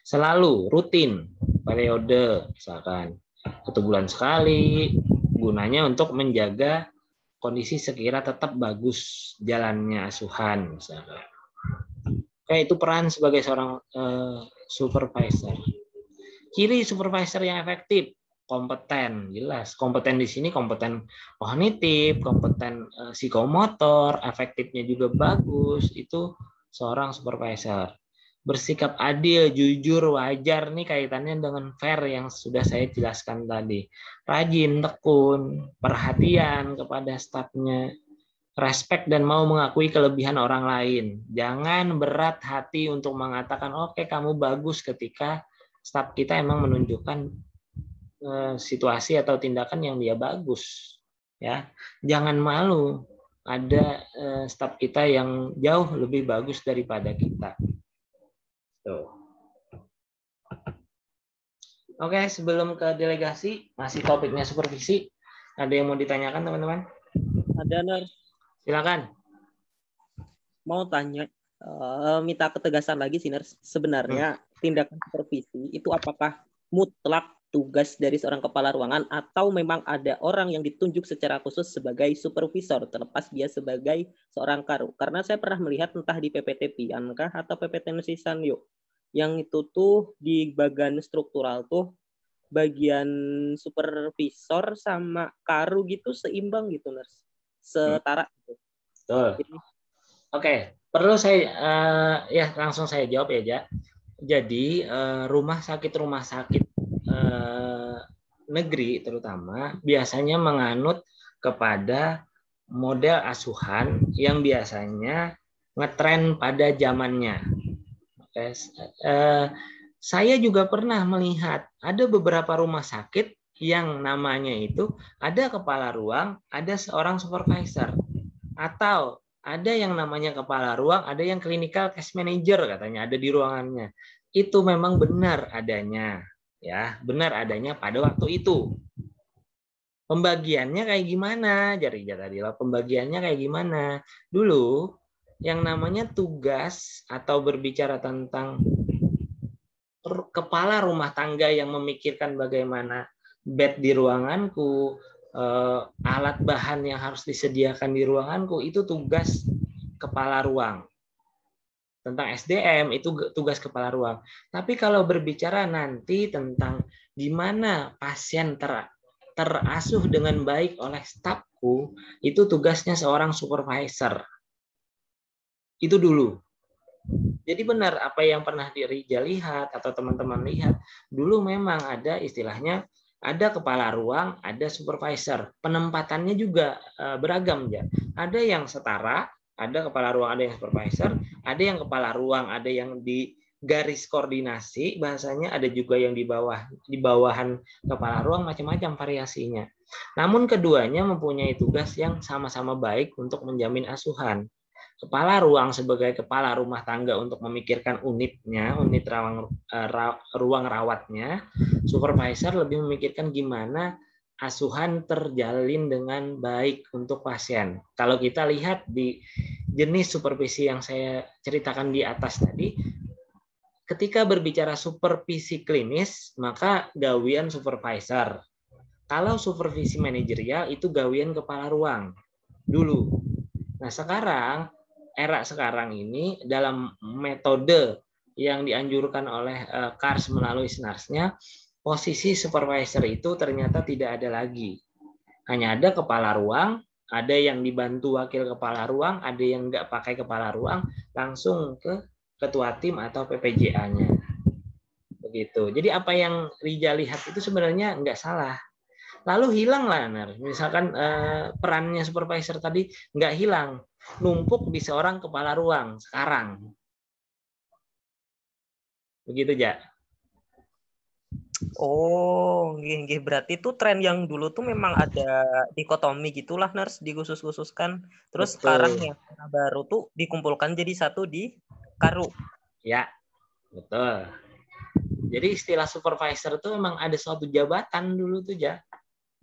Selalu rutin, periode misalkan 1 bulan sekali, gunanya untuk menjaga kondisi sekira tetap bagus jalannya asuhan misalkan. Kayak itu peran sebagai seorang supervisor. Ciri supervisor yang efektif, kompeten, jelas. Kompeten di sini kompeten kognitif, kompeten psikomotor, efektifnya juga bagus. Itu seorang supervisor. Bersikap adil, jujur, wajar, nih kaitannya dengan fair yang sudah saya jelaskan tadi. Rajin, tekun, perhatian kepada stafnya, respect dan mau mengakui kelebihan orang lain. Jangan berat hati untuk mengatakan, oke, kamu bagus, ketika staf kita emang menunjukkan situasi atau tindakan yang dia bagus. Ya, jangan malu. Ada staf kita yang jauh lebih bagus daripada kita. Tuh. Oke, sebelum ke delegasi, masih topiknya supervisi. Ada yang mau ditanyakan, teman-teman? Ada, Ners. Silakan. Mau tanya, minta ketegasan lagi sih, Ners. Sebenarnya tindakan supervisi itu apakah mutlak tugas dari seorang kepala ruangan atau memang ada orang yang ditunjuk secara khusus sebagai supervisor terlepas dia sebagai seorang karu? Karena saya pernah melihat entah di PPT Piankah atau PPT Nusi Sanyo, yang itu tuh di bagian struktural tuh bagian supervisor sama karu gitu seimbang gitu, Ners. Setara gitu. Betul. Oke, perlu saya ya langsung saya jawab ya, Ja. Jadi rumah sakit negeri terutama biasanya menganut kepada model asuhan yang biasanya ngetren pada zamannya. Oke, saya juga pernah melihat ada beberapa rumah sakit yang namanya itu ada kepala ruang, ada seorang supervisor, atau ada yang namanya kepala ruang, ada yang clinical case manager katanya ada di ruangannya. Itu memang benar adanya, ya, benar adanya pada waktu itu. Pembagiannya kayak gimana? Jadi tadi pembagiannya kayak gimana? Dulu yang namanya tugas atau berbicara tentang kepala rumah tangga yang memikirkan bagaimana bed di ruanganku, alat bahan yang harus disediakan di ruanganku, itu tugas kepala ruang. Tentang SDM itu tugas kepala ruang. Tapi kalau berbicara nanti tentang gimana pasien terasuh dengan baik oleh stafku, itu tugasnya seorang supervisor. Itu dulu. Jadi benar apa yang pernah Rija lihat atau teman-teman lihat, dulu memang ada istilahnya ada kepala ruang, ada supervisor. Penempatannya juga beragam ya. Ada yang setara, ada kepala ruang, ada yang supervisor, ada yang kepala ruang, ada yang di garis koordinasi bahasanya, ada juga yang di bawahan kepala ruang, macam-macam variasinya. Namun keduanya mempunyai tugas yang sama-sama baik untuk menjamin asuhan. Kepala ruang sebagai kepala rumah tangga untuk memikirkan unitnya, unit ruang rawatnya. Supervisor lebih memikirkan gimana asuhan terjalin dengan baik untuk pasien. Kalau kita lihat di jenis supervisi yang saya ceritakan di atas tadi, ketika berbicara supervisi klinis, maka gawian supervisor. Kalau supervisi manajerial itu gawian kepala ruang dulu. Nah, sekarang era sekarang ini dalam metode yang dianjurkan oleh KARS melalui SNARS-nya, posisi supervisor itu ternyata tidak ada lagi. Hanya ada kepala ruang, ada yang dibantu wakil kepala ruang, ada yang nggak pakai kepala ruang, langsung ke ketua tim atau PPJA-nya. Begitu. Jadi apa yang Rija lihat itu sebenarnya nggak salah. Lalu hilang lah, misalkan perannya supervisor tadi nggak hilang, numpuk di seorang kepala ruang sekarang. Begitu, Ja. Oh, nggih, berarti itu tren yang dulu tuh memang ada dikotomi gitulah, Nars, dikhusus-khususkan. Terus Betul. sekarang yang baru tuh dikumpulkan jadi satu di Karu. Ya, betul. Jadi istilah supervisor itu memang ada suatu jabatan dulu tuh, Ja.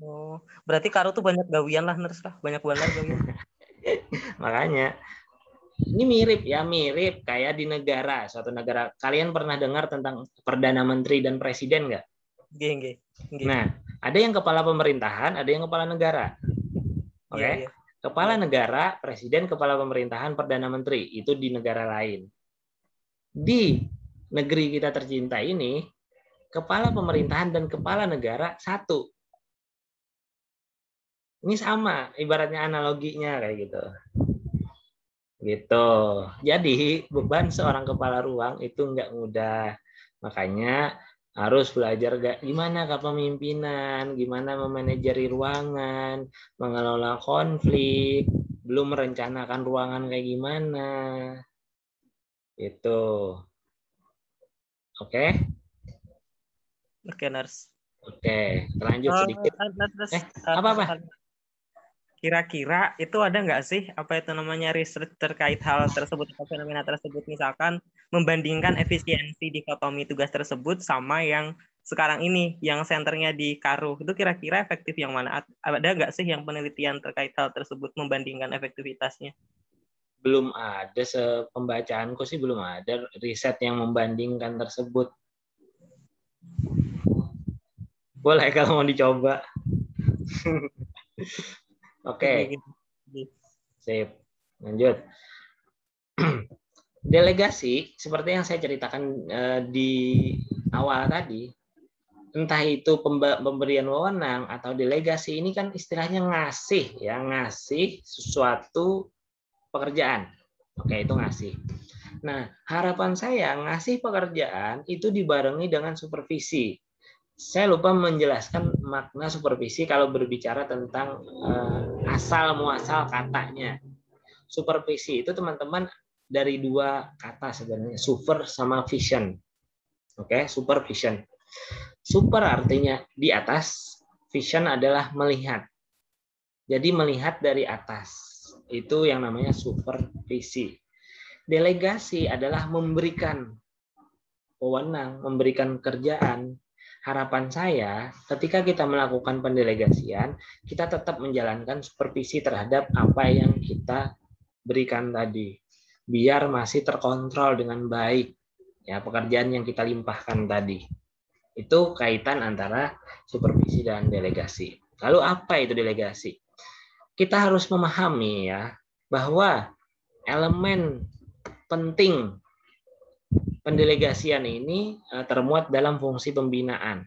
Oh, berarti Karu tuh banyak gawian lah, Nars lah, banyak banget gawian. Makanya ini mirip kayak di negara, suatu negara. Kalian pernah dengar tentang Perdana Menteri dan Presiden nggak? Nggih. Nah, ada yang kepala pemerintahan, ada yang kepala negara. Oke? Iya. Kepala negara, presiden, kepala pemerintahan, Perdana Menteri. Itu di negara lain. Di negeri kita tercinta ini, kepala pemerintahan dan kepala negara satu. Ini sama, ibaratnya analoginya kayak gitu. Gitu. Jadi beban seorang kepala ruang itu nggak mudah. Makanya harus belajar gimana kepemimpinan, gimana memanajeri ruangan, mengelola konflik, belum merencanakan ruangan kayak gimana. Itu. Oke? Oke, Nars. Oke, lanjut sedikit. Apa? Kira-kira itu ada nggak sih apa itu namanya research terkait hal tersebut atau fenomena tersebut, misalkan membandingkan efisiensi dikotomi tugas tersebut sama yang sekarang ini yang senternya di Karu, itu kira-kira efektif yang mana? Ada nggak sih yang penelitian terkait hal tersebut membandingkan efektivitasnya? Belum ada, sepembacaanku sih belum ada riset yang membandingkan tersebut. Boleh kalau mau dicoba. Oke. Sip. Lanjut. Delegasi, seperti yang saya ceritakan di awal tadi, entah itu pemberian wewenang atau delegasi, ini kan istilahnya ngasih sesuatu pekerjaan. Oke, itu ngasih. Nah, harapan saya ngasih pekerjaan itu dibarengi dengan supervisi. Saya lupa menjelaskan makna supervisi kalau berbicara tentang asal muasal katanya. Supervisi itu teman-teman dari dua kata sebenarnya, super sama vision. Oke, supervision. Super artinya di atas, vision adalah melihat. Jadi melihat dari atas. Itu yang namanya supervisi. Delegasi adalah memberikan wewenang, memberikan kerjaan. Harapan saya, ketika kita melakukan pendelegasian, kita tetap menjalankan supervisi terhadap apa yang kita berikan tadi, biar masih terkontrol dengan baik ya pekerjaan yang kita limpahkan tadi. Itu kaitan antara supervisi dan delegasi. Lalu apa itu delegasi? Kita harus memahami ya bahwa elemen penting pendelegasian ini termuat dalam fungsi pembinaan.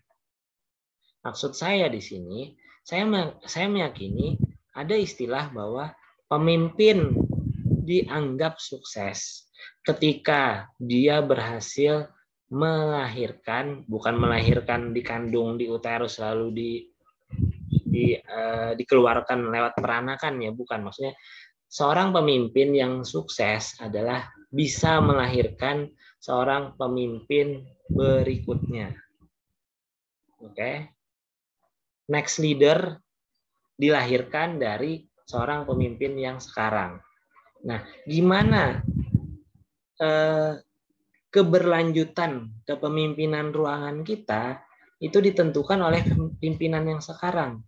Maksud saya di sini, saya meyakini ada istilah bahwa pemimpin dianggap sukses ketika dia berhasil melahirkan, bukan melahirkan dikandung di uterus lalu dikeluarkan lewat peranakan ya, bukan. Maksudnya seorang pemimpin yang sukses adalah bisa melahirkan seorang pemimpin berikutnya. Oke. Next leader dilahirkan dari seorang pemimpin yang sekarang. Nah, gimana keberlanjutan kepemimpinan ruangan kita itu ditentukan oleh pimpinan yang sekarang.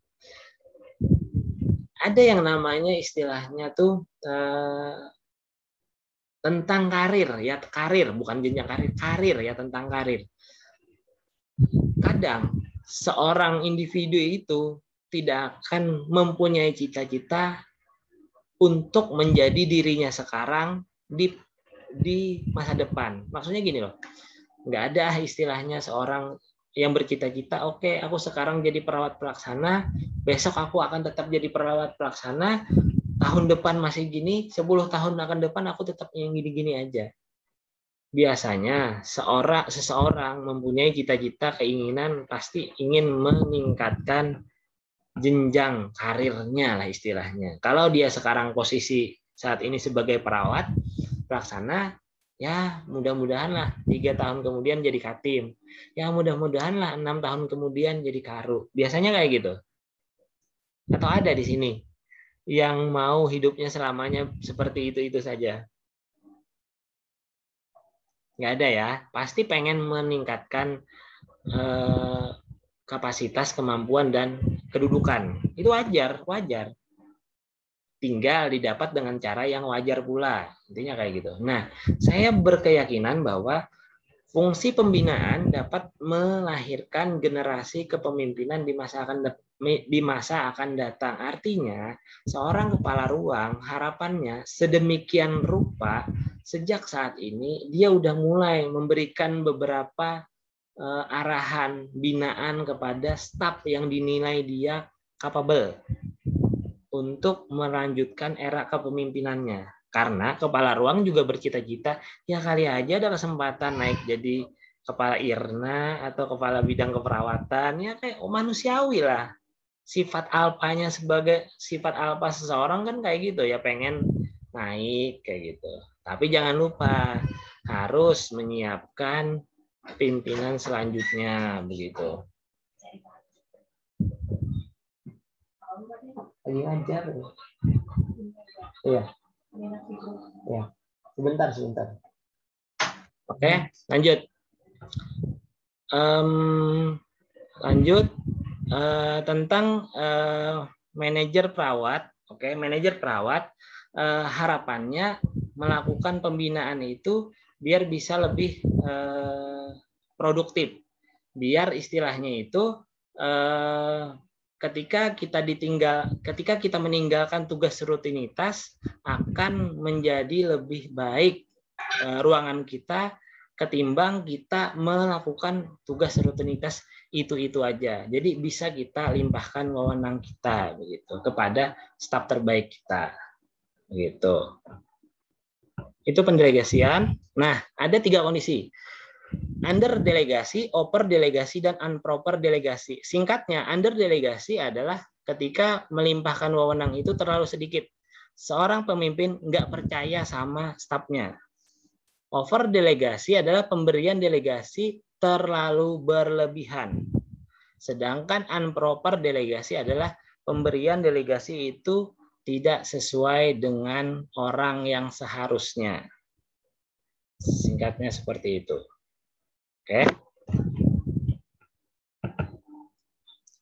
Ada yang namanya istilahnya tuh tentang karir ya, karir bukan jenjang karir ya, tentang karir. Kadang seorang individu itu tidak akan mempunyai cita-cita untuk menjadi dirinya sekarang di di masa depan. Maksudnya gini loh, nggak ada istilahnya seorang yang bercita-cita, oke, aku sekarang jadi perawat pelaksana, besok aku akan tetap jadi perawat pelaksana, tahun depan masih gini, 10 tahun akan depan aku tetap yang gini-gini aja. Biasanya seseorang mempunyai cita-cita, keinginan, pasti ingin meningkatkan jenjang karirnya lah istilahnya. Kalau dia sekarang posisi saat ini sebagai perawat pelaksana, ya mudah-mudahan lah 3 tahun kemudian jadi katim. Ya mudah-mudahan lah 6 tahun kemudian jadi karu. Biasanya kayak gitu. Atau ada di sini yang mau hidupnya selamanya seperti itu saja? Nggak ada ya. Pasti pengen meningkatkan kapasitas, kemampuan, dan kedudukan. Itu wajar. Tinggal didapat dengan cara yang wajar pula. Intinya kayak gitu. Nah, saya berkeyakinan bahwa fungsi pembinaan dapat melahirkan generasi kepemimpinan di masa akan datang. Artinya, seorang kepala ruang harapannya sedemikian rupa sejak saat ini dia udah mulai memberikan beberapa arahan binaan kepada staf yang dinilai dia capable untuk melanjutkan era kepemimpinannya. Karena kepala ruang juga bercita-cita, ya kali aja ada kesempatan naik jadi kepala IRNA atau kepala bidang keperawatan, ya kayak manusiawi lah. Sifat alpanya sebagai sifat alpa seseorang kan kayak gitu ya, pengen naik kayak gitu. Tapi jangan lupa harus menyiapkan pimpinan selanjutnya begitu. Lagi ngajar. Iya. Ya. Sebentar. Oke, lanjut. Lanjut tentang manajer perawat. Oke, manajer perawat harapannya melakukan pembinaan itu biar bisa lebih produktif. Biar istilahnya itu ketika kita meninggalkan tugas rutinitas akan menjadi lebih baik ruangan kita ketimbang kita melakukan tugas rutinitas itu aja. Jadi bisa kita limpahkan wewenang kita begitu kepada staf terbaik kita. Begitu. Itu pendelegasian. Nah, ada 3 kondisi. Under delegasi, over delegasi, dan unproper delegasi. Singkatnya, under delegasi adalah ketika melimpahkan wewenang itu terlalu sedikit. Seorang pemimpin nggak percaya sama stafnya. Over delegasi adalah pemberian delegasi terlalu berlebihan. Sedangkan unproper delegasi adalah pemberian delegasi itu tidak sesuai dengan orang yang seharusnya. Singkatnya seperti itu.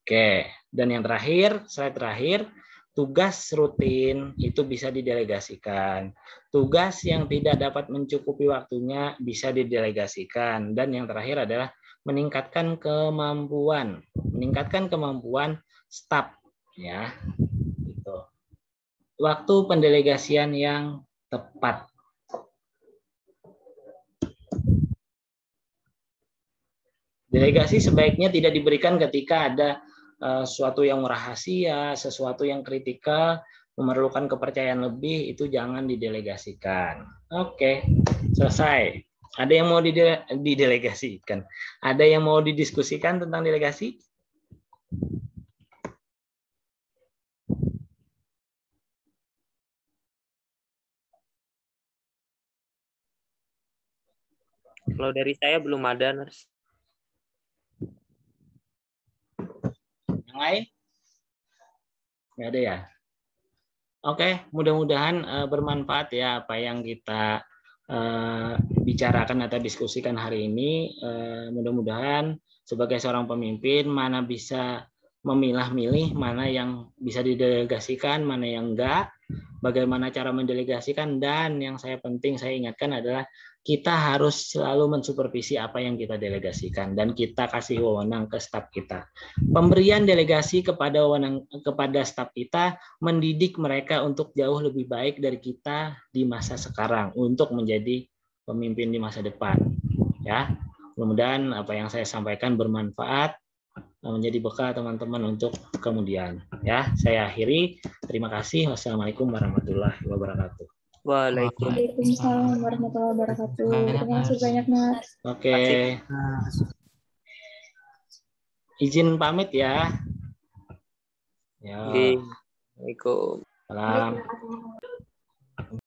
Oke. Dan yang terakhir, slide terakhir, tugas rutin itu bisa didelegasikan. Tugas yang tidak dapat mencukupi waktunya bisa didelegasikan. Dan yang terakhir adalah meningkatkan kemampuan staf ya. Gitu. Waktu pendelegasian yang tepat. Delegasi sebaiknya tidak diberikan ketika ada sesuatu yang rahasia, sesuatu yang kritikal, memerlukan kepercayaan lebih, itu jangan didelegasikan. Oke, selesai. Ada yang mau didelegasikan? Ada yang mau didiskusikan tentang delegasi? Kalau dari saya belum ada, Nurs. Yang lain? Nggak ada ya? Oke, mudah-mudahan bermanfaat ya apa yang kita bicarakan atau diskusikan hari ini. Mudah-mudahan sebagai seorang pemimpin, mana bisa memilah-milih, mana yang bisa didelegasikan, mana yang enggak, bagaimana cara mendelegasikan, dan yang saya ingatkan adalah kita harus selalu mensupervisi apa yang kita delegasikan dan kita kasih wewenang ke staf kita. Pemberian delegasi kepada staf kita mendidik mereka untuk jauh lebih baik dari kita di masa sekarang untuk menjadi pemimpin di masa depan. Ya, mudah-mudahan apa yang saya sampaikan bermanfaat, menjadi bekal teman-teman untuk kemudian. Ya, saya akhiri. Terima kasih. Wassalamualaikum warahmatullahi wabarakatuh. Waalaikumsalam warahmatullahi wabarakatuh. Terima kasih banyak, Mas. Oke. Izin pamit ya. Ya. Assalamualaikum. Salam.